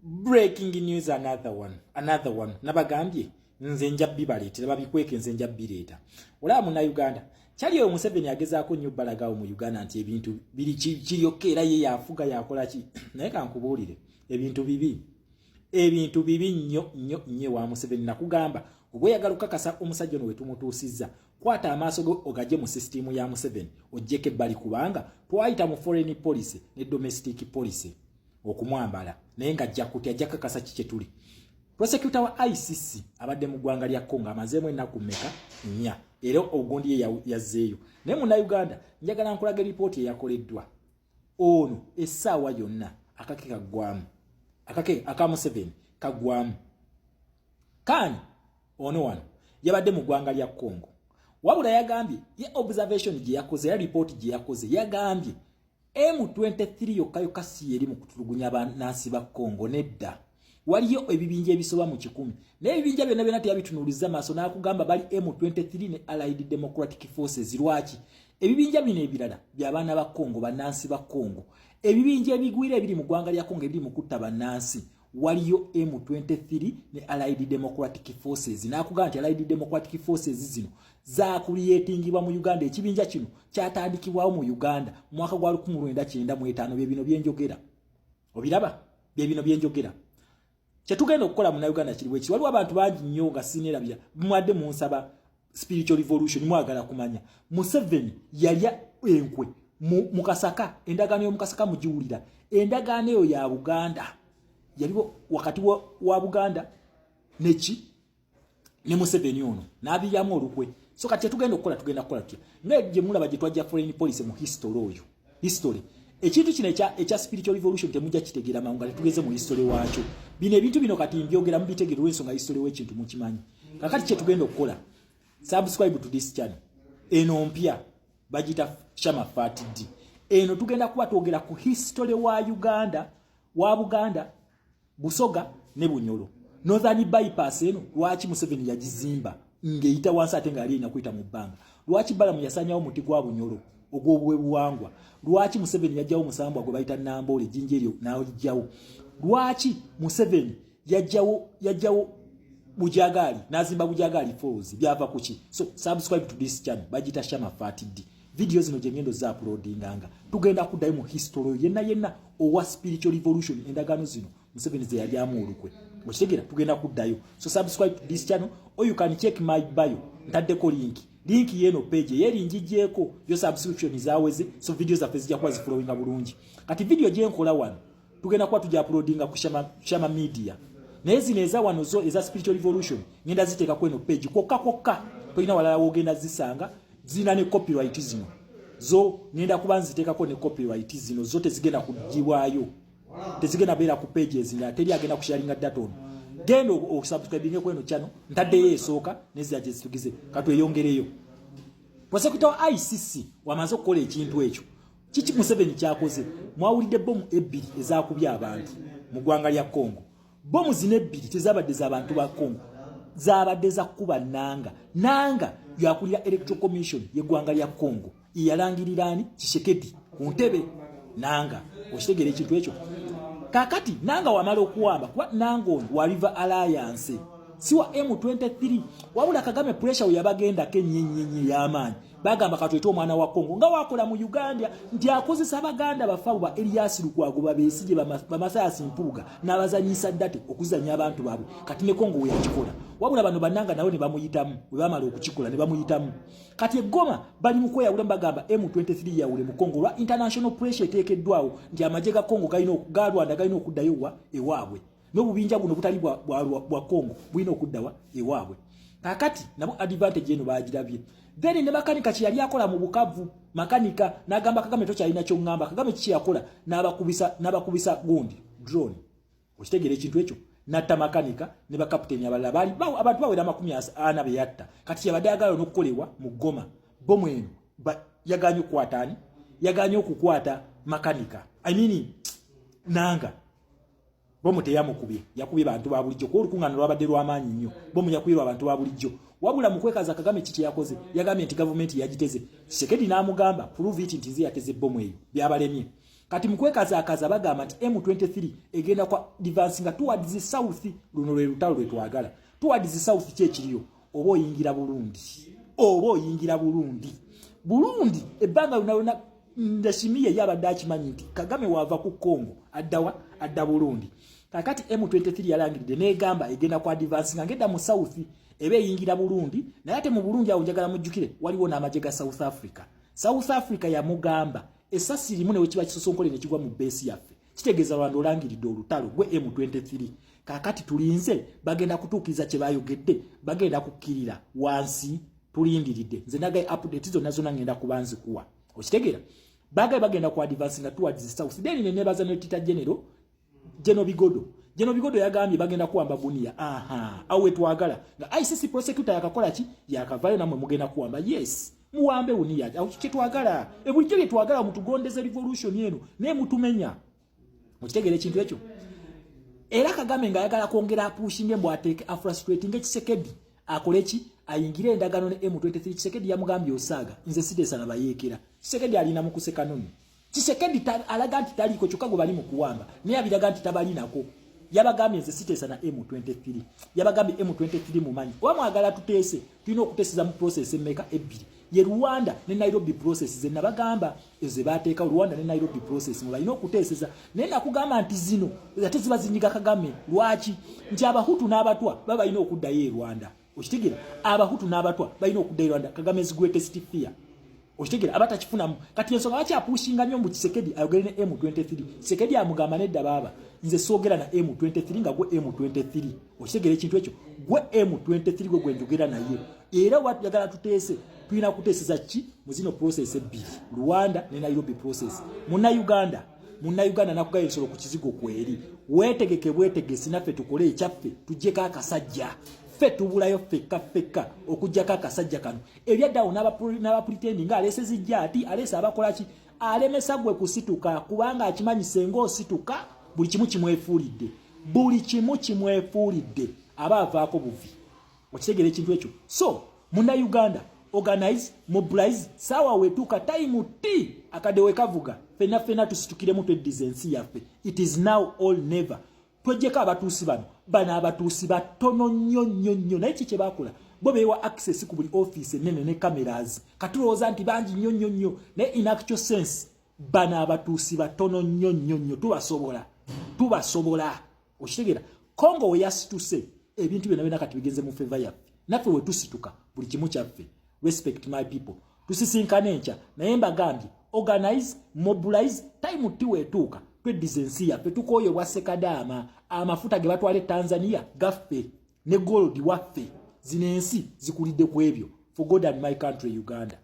Breaking news, another one. Nabagambye nze nja bibalete babikweke nze nja bireta. Ola mu na Uganda. Kyali oyo Museveni agezaako nnyo balagawo mu Uganda nti ebintu biri kiryokeera ye yafuga yakola ki. Naye kankubuulire ebintu bibi nnyo wa Museveni nakugamba obweyagala okukakasa omusajja ono wetumutuusizza kwata amaaso go ogaje mu system ya Museveni ojjeko ebbali kubanga twayita mu foreign policy ne domestic policy okumwambala naye nga ajja kutya ajja kakasa kike tuli. Prosecutor wa ICC abadde mu ggwanga lya Congo amazeemu ennaku mmeka nnya era ogundi ye yazzeeyo. Naye mu Uganda njagala nkulaga ripooti eyakoleddwa ono essaawa yonna akake kaggwamu aka Museveni kaggwamu kani ono wano yabadde mu ggwanga lya Congo wabula yagambye ye observation gye yakoze ya report gye yakoze yagambye M23 yokka si eri mu kutulugunya abanansi ba Congo nedda waliyo ebibinja ebisoba mu 10 naye ebibinja byonna teyabitunuuliza maaso n'akugamba bali M23 ne Allied Democratic Forces lwaki ebibinja bino ebirala by'abaana ba Congo banansi ba Congo ebibinja ebigwira ebiri mu ggwanga lya Congo ebiri mu kutta banansi waliyo M23 ne Allied Democratic Forces n'akugamba nti Allied Democratic Forces zino zakuliyetingibwa mu Uganda ekibinja kino kyatandikibwawo mu Uganda mwaka gwa 1995 bye byenjogera obiraba bye byenjogera kyetugenda okukola mu Uganda kiri bwe waliwo abantu bangi nnyo nga sinerabira mwadde mu nsaba spiritual revolution mwagala kumanya Museveni yalya enkwe mu Kasaka endagaano y'omukasaka mugiwulira endagaano eyo ya Buganda yaliwo wakati wa Buganda neki ne Museveni ono n'abiyamu olukwe so kati tugenda okukola tutya ng'egye mulaba gye twajja foreign policy mu history ekintu kino ekya spiritual revolution temujja kitegeera mangu nga tugeze mu history waakyo bino ebintu bino kati mbyogera mubitegeera olw'ensonga history w'ekintu mukimanyi kakati kye tugenda okukola subscribe to this channel eno mpya bagita Shama Fatidi eno tugenda kuba twogera ku history wa Buganda Busoga ne Bunyoro Northern bypass eno lwaki Museveni yagizimba ngeyita wansi ate nga alina kuyita mu bbanga lwaki Balamu yasanyawo muti gwa Bunyoro ogw'obwe buwangwa lwaki Museveni yajjawo musambwa gwe bayita Nambole jinja eryo n'alijjawo lwaki Museveni yajjawo Bujagali n'azimba Bujagali Falls byava kuki so subscribe to this channel bagita Shama Fatidi videos zino gye ngendo za uploadinganga tugenda kuddayo mu history yenna owa spiritual revolution endagaano zino Museveni ze yalyamu olukwe mukitegera tugenda kuddayo so subscribe to this channel or you can check my bio ntaddeko link yeno page yerinjijeko yo subscription zaweze so videos zaffe zijja kuba zifulowinga bulungi kati video gye nkola wano tugenda kuba tujja uploadinga ku Shama Media naye zino eza wano zo eza spiritual revolution ngenda ziteeka ku eno page kokka tolina walala wogenda zisanga zina ne copyright zino zo ngenda kuba nziteekako ne copyright zino zo tezigenda kugibwayo tezigenda beera ku pages nga teri agenda kusharinga data ono genda okusubscribinge ku eno channel ntaddeyo esooka nezira gye zitugize katwe yongereyo prosecutor wa ICC wamaze okukola ekintu ekyo kiki Museveni kyakoze mwawulidde bomu ebbiri ezakubya abantu mu ggwanga lya Congo bomu zino ebbiri tezabadde z'abantu ba Congo zabadde za kuba nanga yakulira electoral commission y'eggwanga lya Congo iyalangirirani Tshisekedi ku ntebe nanga okitegera ekintu ekyo kakati nanga wamala okuwamba kuba nanga ono wa River Alliance si wa M23 wabula Kagame pressure yabagenda kenyenyenye y'amaanyi bagamba katwete omwana wa Congo nga wakola mu Uganda nti akozesa abaganda bafabu ba Elias Lukwago babesije bamasaya Mpuuga n'abazanyisa ddate okuzanya abantu baabwe kati ne Congo we yakikola wabula bano bananga nawe ne bamuyitamu we bamala okukikola ne bamuyitamu kati eggoma bali mu kweyawula bagamba M23 yawule mu Congo lwa international pressure eteekeddwawo nti amagye ga Congo ga Rwanda galina okuddayo ewaabwe n'obubinja buno butali bwa Congo bulina okuddawa ewaabwe kakati nabo advantage eno bagirabye then ne makanika kye yali akola mu Bukavu makanika n'agamba Kagame tokyalina ky'ongamba Kagame kiki yakola n'abakubisa gundi drone okitegera ekintu ekyo natta makanika ne bakapiteni abalala bali abantu bawera 40 be yatta kati yabadde agala n'okukolewa mu Goma bomu eno yaganye okukwata makanika nanga bomu teyamukubye yakubye bantu ba bulijjo ko olukungana lwabadde lw'amaanyi nnyo bomu yakubirwa abantu ba bulijjo wabula mu kwekaza Kagame kiki yakoze yagambye nti government yagiteze Tshisekedi n'amugamba prove it nti yateze bomu eyo byabalemye kati mukwekazaakaza bagamba nti M23 egenda kwa advancinga towards the south. Luno lwe lutalo lwe twagala towards the south. Kyekiriyo oba oyingira Burundi Burundi ebbanga lunaona Ndashimiye yabadde akimanyi nti Kagame wava ku Congo adda Burundi. Kakati M23 yalangiridde negamba egenda kwa advancinga ngedda mu south ebe eyingira Burundi naye ate mu Burundi awo njagala mujjukire waliwo n'amagye ga South Africa yamugamba esasi limu ne wekiba kisosonkole ne kigwa mu base yaffe kitegeeza Rwanda olangiridde olutalo gwe M23. Kakati tulinze bagenda kutuukiza kye bayogedde bagenda kukkirira wansi tulindiridde nze nagaye update zonna ngenda kubanzi kuwa okitegeera bagenda ku advancinga towards the south. Then ne nebaza ne Tita General Bigodo yagambye bagenda kuwamba Bunia. Awe twagala nga ICC prosecutor yakakola ki yakavayo namwe mugenda kuwamba. Yes muwambe Bunia awo kitwagala ebulijjo bye twagala mutugondeze revolution yenu ne mutumenya okitegeera ekintu ekyo. Era Kagame nga yagala kwongera pushinge mbu ateeke frustrating Tshisekedi akole ki ayingire endagano ne M23. Tshisekedi yamugambye osaaga nze sitesa na bayeekera. Tshisekedi alina mu kuseka noni. Tshisekedi alaga nti taliko kyokka gwe bali mu kuwamba naye abiraga nti tabalinako. Yabagambye nze sitesa na M23 yabagambye M23 mumanyi wamwagala tuteese tulina okuteeseza mu process emmeka ebbiri ye Rwanda ne Nairobi process ze nabagamba ezo bateeka Rwanda ne Nairobi process mu balina okuteeseza naye nakugamba nti zino ate ziba zinyiga Kagame lwaki nti abahutu n'abatwa baba balina okuddayo e Rwanda. Okitegeera abahutu n'abatwa balina okuddayo e Rwanda. Kagame's greatest fear okitegeera abatakifunamu kati ensonga lwaki apushinga nnyo mu Tshisekedi ayogere ne M23. Tshisekedi amugamba nedda baba nze soogera na M23 nga gwe M23 okitegeera ekintu ekyo gwe M23 gwe gwenjogera naye era watu yagala tuteese tulina kuteeseza ki mu zino process ebbiri Rwanda ne Nairobi process. Munnayuganda nakugayo ensolo ku kizigo kweri weetegesi naffe tukole ekyaffe tuggyeko akasajja ffe tubulayo fekka okuggyako akasajja kano ebyaddawo n'abapulitendi nga aleese zijja ati aleese abakola ki alemesa gwe kusituka kubanga akimanyi senga osituka buli kimu kimwefuulidde aba avaako buvi okitegeera ekintu ekyo. So Munnayuganda organize mobilize sawa wetuka time ti akadewe kavuga fena tusitukiremu tweddizensi yaffe. It is now all never. Twejjeko abatuusi bano abatuusi batono nnyo naye kiki bakola bo beewa access ku buli office ennene ne cameras katulowooza nti bangi nnyo naye in actual sense bano abatuusi batono nnyo tubasobola okitegeera. Congo we yasituse ebintu byonna kati bigenze mu favor yaffe naffe we tusituka buli kimu kyaffe. Respect my people. Tusisinkane enkya naye mbagambye organize mobilize time ti wetuuka tweddizensi yaffe tukooye bwa sekadaama amafuta ge batwale Tanzania gaffe ne gold waffe zino ensi zikulidde ku ebyo. For God and my country Uganda.